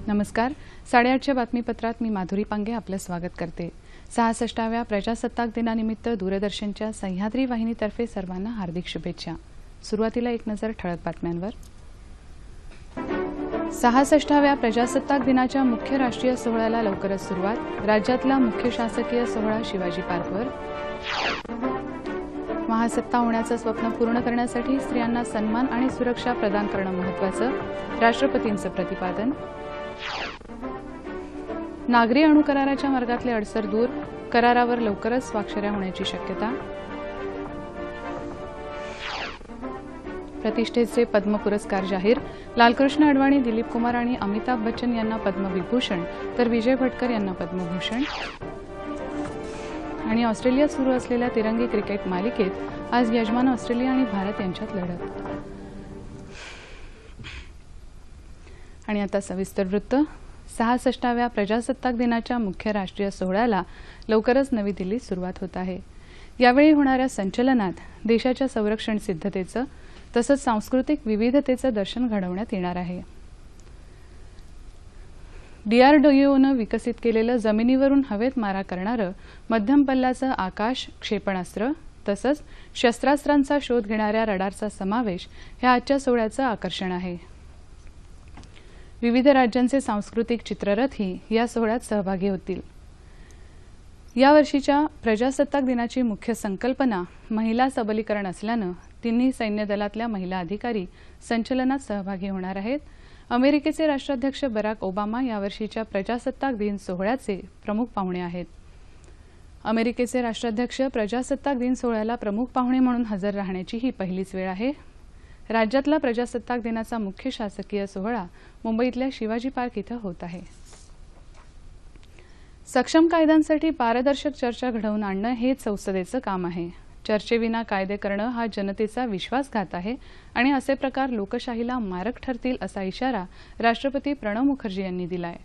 नमस्कार. 8:30च्या बातमीपत्रात मी माधुरी पांगे आपलं स्वागत करते. 66व्या प्रजासत्ताक दिनानिमित्त दूरदर्शनच्या सह्याद्री वाहिनीतर्फे सर्वांना हार्दिक शुभेच्छा. सुरुवातीला एक नजर ठळक बातम्यांवर. 66व्या प्रजासत्ताक दिनाच्या मुख्य राष्ट्रीय सोहळ्याला लवकरच सुरुवात. राज्यातला मुख्य शासकीय सोहळा शिवाजी पार्कवर. महासत्ता होण्याचं स्वप्न पूर्ण करण्यासाठी स्त्रियांना सन्मान आणि सुरक्षा प्रदान करणं महत्त्वाचं, राष्ट्रपतींचं प्रतिपादन. नागरी अणु कराराच्या मार्गातले अडसर दूर, करारावर लवकरच स्वाक्षऱ्या होण्याची शक्यता. प्रतिष्ठेचे पद्म पुरस्कार जाहीर. लालकृष्ण अडवाणी, दिलीप कुमार आणि अमिताभ बच्चन यांना पद्मविभूषण तर विजय भटकर यांना पद्मभूषण. आणि ऑस्ट्रेलियात सुरू असलेल्या तिरंगी क्रिकेट मालिकेत आज यजमान ऑस्ट्रेलिया आणि भारत यांच्यात लढत. आणि आता सविस्तर वृत्त. 66व्या प्रजासत्ताक दिनाच्या मुख्य राष्ट्रीय सोहळ्याला लवकरच नवी दिल्लीत सुरुवात होत आहे. यावेळी होणाऱ्या संचलनात देशाच्या संरक्षण सिद्धतेचं तसंच सांस्कृतिक विविधतेचं दर्शन घडवण्यात येणार आहे. DRDOनं विकसित केलेलं जमिनीवरून हवेत मारा करणारं मध्यम पल्ल्याचं आकाश क्षेपणास्त्र तसंच शस्त्रास्त्रांचा शोध घेणाऱ्या रडारचा समावेश हे आजच्या सोहळ्याचं आकर्षण आहे. विविध राज्यांचे सांस्कृतिक चित्ररथही या सोहळ्यात सहभागी होतील. यावर्षीच्या प्रजासत्ताक दिनाची मुख्य संकल्पना महिला सबलीकरण असल्यानं तिन्ही सैन्य दलातल्या महिला अधिकारी संचलनात सहभागी होणार आहेत. अमेरिकेचे राष्ट्राध्यक्ष बराक ओबामा यावर्षीच्या प्रजासत्ताक दिन सोहळ्याचे प्रमुख पाहुणे आहेत. अमेरिकेचे राष्ट्राध्यक्ष प्रजासत्ताक दिन सोहळ्याला प्रमुख पाहुणे म्हणून हजर राहण्याची ही पहिलीच वेळ आहे. राज्यातला प्रजासत्ताक दिनाचा मुख्य शासकीय सोहळा मुंबईतल्या शिवाजी पार्क इथं होत आहे. सक्षम कायद्यांसाठी पारदर्शक चर्चा घडवून आणणं हेच संसदेचं काम आहे. चर्चेविना कायदे करणं हा जनतेचा विश्वासघात आहे आणि असे प्रकार लोकशाहीला मारक ठरतील असा इशारा राष्ट्रपती प्रणव मुखर्जी यांनी दिलाय.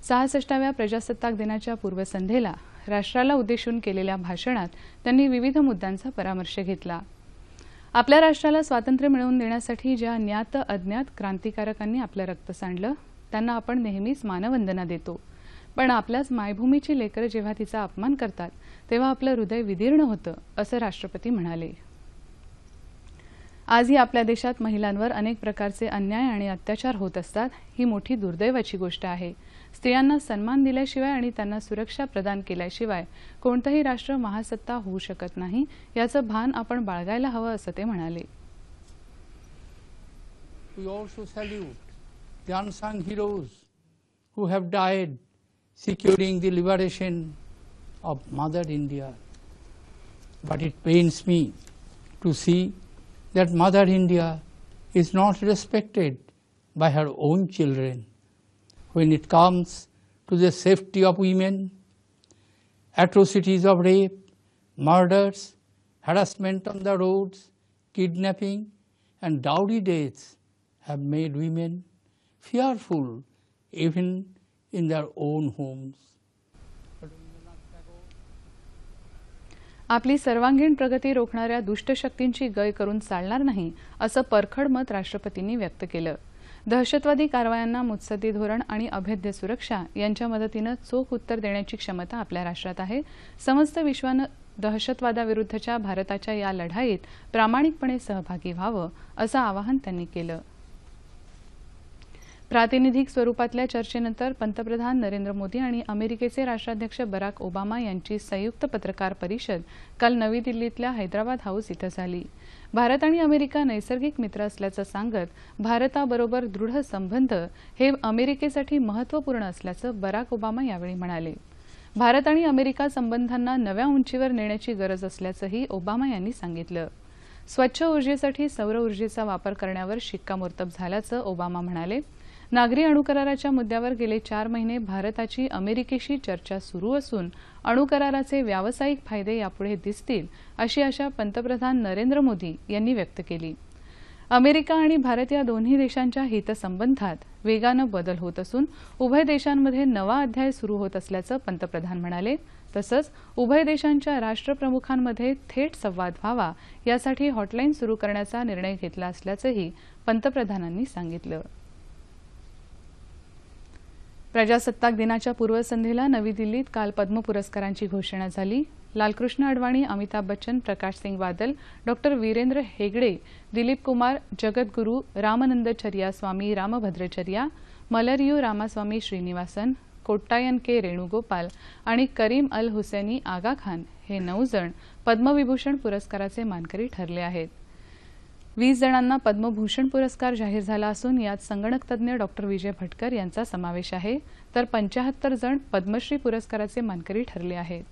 66व्या प्रजासत्ताक दिनाच्या पूर्वसंध्येला राष्ट्राला उद्देशून केलेल्या भाषणात त्यांनी विविध मुद्द्यांचा परामर्श घेतला. आपल्या राष्ट्राला स्वातंत्र्य मिळवून देण्यासाठी ज्या ज्ञात अज्ञात क्रांतिकारकांनी आपलं रक्त सांडलं त्यांना आपण नेहमीच मानवंदना देतो, पण आपल्याच मायभूमीची लेकरं जेव्हा तिचा अपमान करतात तेव्हा आपलं हृदय विदीर्ण होतं, असं राष्ट्रपती म्हणाले. आजही आपल्या देशात महिलांवर अनेक प्रकारचे अन्याय आणि अत्याचार होत असतात. ही मोठी दुर्दैवाची गोष्ट आहे. स्त्रियांना सन्मान दिल्याशिवाय आणि त्यांना सुरक्षा प्रदान केल्याशिवाय कोणतंही राष्ट्र महासत्ता होऊ शकत नाही, याचं भान आपण बाळगायला हवं, असं ते म्हणाले. We also salute the unsung heroes who have died securing the liberation of Mother India. But it pains me to see that Mother India is not respected by her own children. When it comes to the safety of women, atrocities of rape, murders, harassment on the roads, kidnapping and dowry deaths have made women fearful even in their own homes. आपली सर्वांगीण प्रगती रोखणाऱ्या दुष्ट शक्तींची गय करून चालणार नाही, असं परखड मत राष्ट्रपतींनी व्यक्त केलं. दहशतवादी कारवायांना मुत्सद्दी धोरण आणि अभेद्य सुरक्षा यांच्या मदतीनं चोख उत्तर देण्याची क्षमता आपल्या राष्ट्रात आहे. समस्त विश्वानं दहशतवादाविरुद्धच्या भारताच्या या लढाईत प्रामाणिकपणे सहभागी व्हावं, असं आवाहन त्यांनी केलं. प्रातिनिधिक स्वरूपातल्या चर्चेनंतर पंतप्रधान नरेंद्र मोदी आणि अमेरिकेचे राष्ट्राध्यक्ष बराक ओबामा यांची संयुक्त पत्रकार परिषद काल नवी दिल्लीतल्या हैदराबाद हाऊस इथं झाली. भारत आणि अमेरिका नैसर्गिक मित्र असल्याचं सांगत भारताबरोबर दृढ संबंध हे अमेरिकेसाठी महत्त्वपूर्ण असल्याचं बराक ओबामा यावेळी म्हणाले. भारत आणि अमेरिका संबंधांना नव्या उंचीवर नेण्याची गरज असल्याचंही ओबामा यांनी सांगितलं. स्वच्छ ऊर्जेसाठी सौर ऊर्जेचा वापर करण्यावर शिक्कामोर्तब झाल्याचं ओबामा म्हणाले. नागरी अणुकराराच्या मुद्द्यावर गेले 4 महिने भारताची अमेरिकेशी चर्चा सुरू असून अणुकराराचे व्यावसायिक फायदे यापुढे दिसतील, अशी आशा पंतप्रधान नरेंद्र मोदी यांनी व्यक्त केली. अमेरिका आणि भारत या दोन्ही देशांच्या हितसंबंधात वेगानं बदल होत असून उभय देशांमध्ये नवा अध्याय सुरू होत असल्याचं पंतप्रधान म्हणाले. तसंच उभय देशांच्या राष्ट्रप्रमुखांमध्ये थेट संवाद व्हावा यासाठी हॉटलाईन सुरू करण्याचा निर्णय घेतला असल्याचंही पंतप्रधानांनी सांगितलं. प्रजासत्ताक दिनाच्या पूर्वसंध्येला नवी दिल्लीत काल पद्म पुरस्कारांची घोषणा झाली. लालकृष्ण अडवाणी, अमिताभ बच्चन, प्रकाश सिंग बादल, डॉक्टर वीरेंद्र हेगडे, दिलीप कुमार, जगद्गुरू रामानंदचर्या स्वामी रामभद्रचर्या, मलरियू रामास्वामी श्रीनिवासन, कोट्टायन के रेणुगोपाल आणि करीम अल हुसैनी आगा खान हे 9 जण पद्मविभूषण पुरस्काराचे मानकरी ठरले आहेत. 20 जणांना पद्मभूषण पुरस्कार जाहीर झाला असून यात संगणक तज्ज्ञ डॉक्टर विजय भटकर यांचा समावेश आहे, तर 75 जण पद्मश्री पुरस्काराचे मानकरी ठरले आहेत.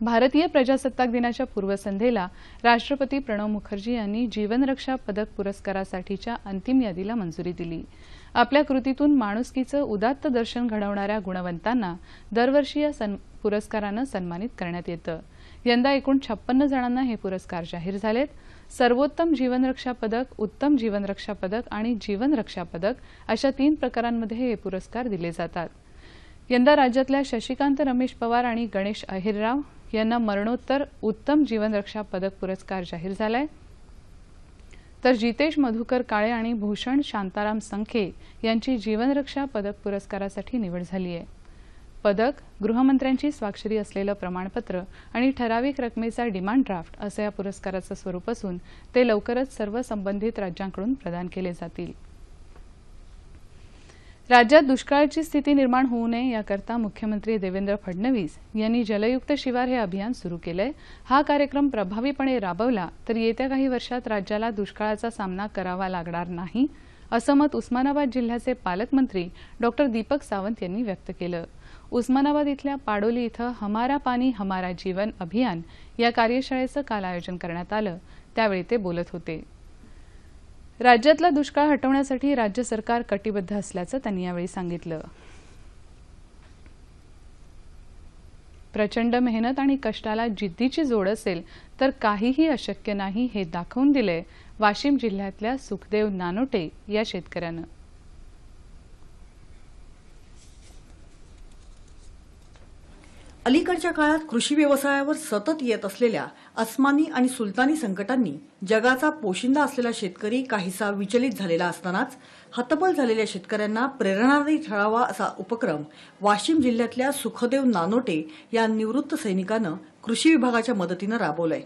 भारतीय प्रजासत्ताक दिनाच्या पूर्वसंध्येला राष्ट्रपती प्रणव मुखर्जी यांनी जीवनरक्षा पदक पुरस्कारासाठीच्या अंतिम यादीला मंजुरी दिली. आपल्या कृतीतून माणुसकीचं उदात्त दर्शन घडवणाऱ्या गुणवंतांना दरवर्षी या पुरस्कारानं सन्मानित करण्यात येतं. यंदा एकूण 56 जणांना हे पुरस्कार जाहीर झालेत. सर्वोत्तम जीवनरक्षा पदक, उत्तम जीवनरक्षा पदक आणि जीवनरक्षा पदक अशा 3 प्रकारांमध्ये हे पुरस्कार दिले जातात. यंदा राज्यातल्या शशिकांत रमेश पवार आणि गणेश अहिरराव यांना मरणोत्तर उत्तम जीवनरक्षा पदक पुरस्कार जाहीर झालाय, तर जितेश मधुकर काळे आणि भूषण शांताराम संखे यांची जीवनरक्षा पदक पुरस्कारासाठी निवड झाली आहे. पदक, गृहमंत्र्यांची स्वाक्षरी असलेलं प्रमाणपत्र आणि ठराविक रकमेचा डिमांड ड्राफ्ट असं या पुरस्काराचं स्वरूप असून ते लवकरच सर्व संबंधित राज्यांकडून प्रदान केले जातील. राज्यात दुष्काळाची स्थिती निर्माण होऊ नये याकरता मुख्यमंत्री देवेंद्र फडणवीस यांनी जलयुक्त शिवार हे अभियान सुरू केलंय. हा कार्यक्रम प्रभावीपणे राबवला तर येत्या काही वर्षात राज्याला दुष्काळाचा सामना करावा लागणार नाही, असं मत उस्मानाबाद जिल्ह्याचे पालकमंत्री डॉक्टर दीपक सावंत यांनी व्यक्त केलं. उस्मानाबाद इथल्या पाडोली इथं हमारा पानी हमारा जीवन अभियान या कार्यशाळेचं काल आयोजन करण्यात आलं, त्यावेळी ते बोलत होते. राज्यातला दुष्काळ हटवण्यासाठी राज्य सरकार कटिबद्ध असल्याचं त्यांनी यावेळी सांगितलं. प्रचंड मेहनत आणि कष्टाला जिद्दीची जोड असेल तर काहीही अशक्य नाही हे दाखवून दिले वाशिम जिल्ह्यातल्या सुखदेव नानोटे या शेतकऱ्यानं. अलीकडच्या काळात कृषी व्यवसायावर सतत येत असलेल्या अस्मानी आणि सुलतानी संकटांनी जगाचा पोशिंदा असलेला शेतकरी काहीसा विचलित झालेला असतानाच हतबल झालेल्या शेतकऱ्यांना प्रेरणादायी ठरावा असा उपक्रम वाशिम जिल्ह्यातल्या सुखदेव नानोटे या निवृत्त सैनिकानं कृषी विभागाच्या मदतीनं राबवलाय.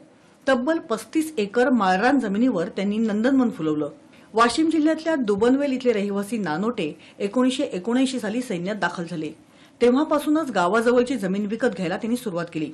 तब्बल 35 एकर माळरान जमिनीवर त्यांनी नंदनवन फुलवलं. वाशिम जिल्ह्यातल्या दुबनवेल इथले रहिवासी नानोटे 1979 साली सैन्यात दाखल झाले. तेव्हापासूनच गावाजवळची जमीन विकत घ्यायला त्यांनी सुरुवात केली.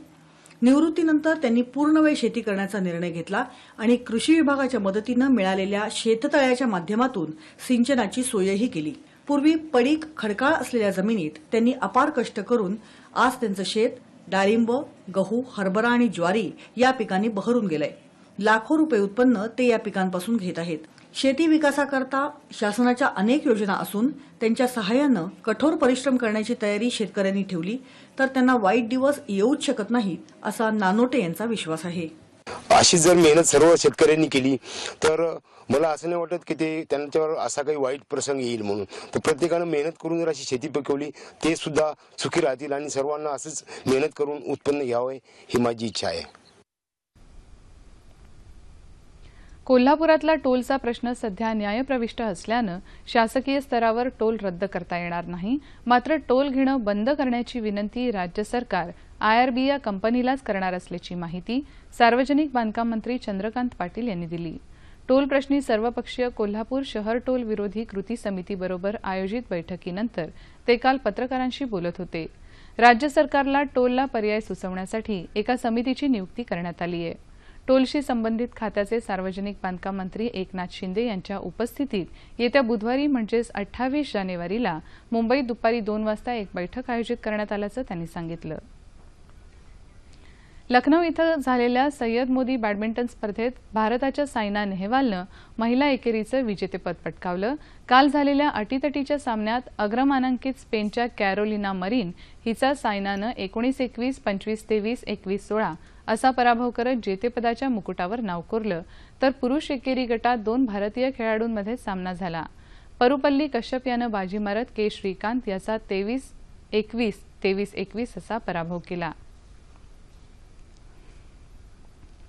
निवृत्तीनंतर त्यांनी पूर्णवेळ शेती करण्याचा निर्णय घेतला आणि कृषी विभागाच्या मदतीनं मिळालेल्या शेततळ्याच्या माध्यमातून सिंचनाची सोयही केली. पूर्वी पडीक खडकाळ असलेल्या जमिनीत त्यांनी अपार कष्ट करून आज त्यांचं शेत डाळिंब, गहू, हरभरा आणि ज्वारी या पिकांनी बहरून गेलंय. लाखो रुपये उत्पन्न ते या पिकांपासून घेत आहेत. शेती विकासाकरता शासनाच्या अनेक योजना असून त्यांच्या सहाय्यानं कठोर परिश्रम करण्याची तयारी शेतकऱ्यांनी ठेवली तर त्यांना वाईट दिवस येऊच शकत नाहीत, असा नानोटे यांचा विश्वास आहे. अशी जर मेहनत सर्व शेतकऱ्यांनी केली तर मला असं नाही वाटत की ते त्यांच्यावर असा काही वाईट प्रसंग येईल म्हणून. तर प्रत्येकानं मेहनत करून जर अशी शेती पिकवली ते सुद्धा सुखी राहतील आणि सर्वांना असंच मेहनत करून उत्पन्न घ्यावं ही माझी इच्छा आहे. कोल्हापुरातला टोलचा प्रश्न सध्या न्यायप्रविष्ट असल्यानं शासकीय स्तरावर टोल रद्द करता येणार नाही. मात्र टोल घेणं बंद करण्याची विनंती राज्य सरकार आयआरबी या कंपनीलाच करणार असल्याची माहिती सार्वजनिक बांधकाम मंत्री चंद्रकांत पाटील यांनी दिली. टोल प्रश्नी सर्वपक्षीय कोल्हापूर शहर टोल विरोधी कृती समितीबरोबर आयोजित बैठकीनंतर ते काल पत्रकारांशी बोलत होते. राज्य सरकारला टोलला पर्याय सुचवण्यासाठी एका समितीची नियुक्ती करण्यात आली आहे. टोलशी संबंधित खात्याचे सार्वजनिक बांधकाम मंत्री एकनाथ शिंदे यांच्या उपस्थितीत येत्या बुधवारी म्हणजेच 28 जानेवारीला मुंबईत दुपारी 2 वाजता एक बैठक आयोजित करण्यात आल्याचं त्यांनी सांगितलं. लखनौ इथं झालेल्या सय्यद मोदी बॅडमिंटन स्पर्धेत भारताच्या सायना नेहवालनं महिला एकेरीचं विजेतेपद पटकावलं. काल झालेल्या अटीतटीच्या सामन्यात अग्रमानांकित स्पेनच्या कॅरोलिना मरीन हिचा सायनानं 19-21, 25-23, 21-16 असा पराभव करत जेतेपदाच्या मुकुटावर नाव कोरलं. तर पुरुष एकेरी गटात 2 भारतीय खेळाडूंमध्ये सामना झाला. परुपल्ली कश्यप यानं बाजी मारत के श्रीकांत याचा 23-21, 23-21 असा पराभव केला.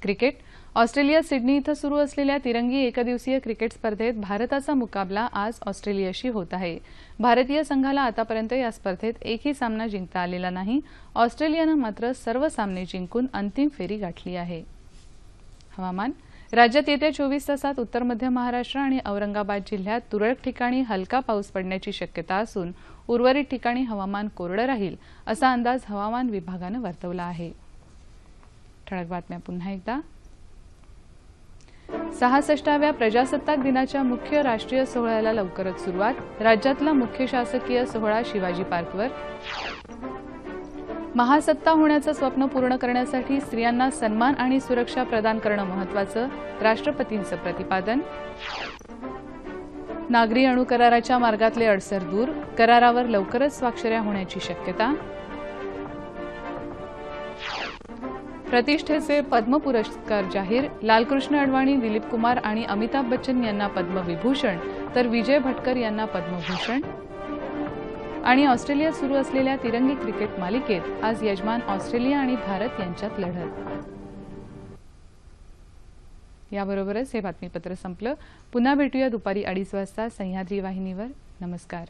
क्रिकेट ऑस्ट्रेलियात सिडनी इथं सुरू असलेल्या तिरंगी एकदिवसीय क्रिकेट स्पर्धेत भारताचा मुकाबला आज ऑस्ट्रेलियाशी होत आहे. भारतीय संघाला आतापर्यंत या स्पर्धेत एकही सामना जिंकता आलेला नाही. ऑस्ट्रेलियानं मात्र सर्व सामने जिंकून अंतिम फेरी गाठली आहे. हवामान. राज्यात येत्या 24 तासात उत्तर मध्य महाराष्ट्र आणि औरंगाबाद जिल्ह्यात तुरळक ठिकाणी हलका पाऊस पडण्याची शक्यता असून उर्वरित ठिकाणी हवामान कोरडं राहील असा अंदाज हवामान विभागानं वर्तवला आहे. ठळक बातम्या पुन्हा एकदा. 66व्या प्रजासत्ताक दिनाच्या मुख्य राष्ट्रीय सोहळ्याला लवकरच सुरुवात. राज्यातला मुख्य शासकीय सोहळा शिवाजी पार्कवर. महासत्ता होण्याचं स्वप्न पूर्ण करण्यासाठी स्त्रियांना सन्मान आणि सुरक्षा प्रदान करणं महत्त्वाचं, राष्ट्रपतींचं प्रतिपादन. नागरी अणु कराराच्या मार्गातले अडसर दूर, करारावर लवकरच स्वाक्षऱ्या होण्याची शक्यता. प्रतिष्ठेचे पद्म पुरस्कार जाहीर. लालकृष्ण अडवाणी, दिलीप कुमार आणि अमिताभ बच्चन यांना पद्मविभूषण तर विजय भटकर यांना पद्मभूषण. आणि ऑस्ट्रेलियात सुरू असलेल्या तिरंगी क्रिकेट मालिकेत आज यजमान ऑस्ट्रेलिया आणि भारत यांच्यात लढत. याबरोबरच हे बातमीपत्र संपलं. पुन्हा भेटूया दुपारी 2:30 वाजता सह्याद्री वाहिनीवर. नमस्कार.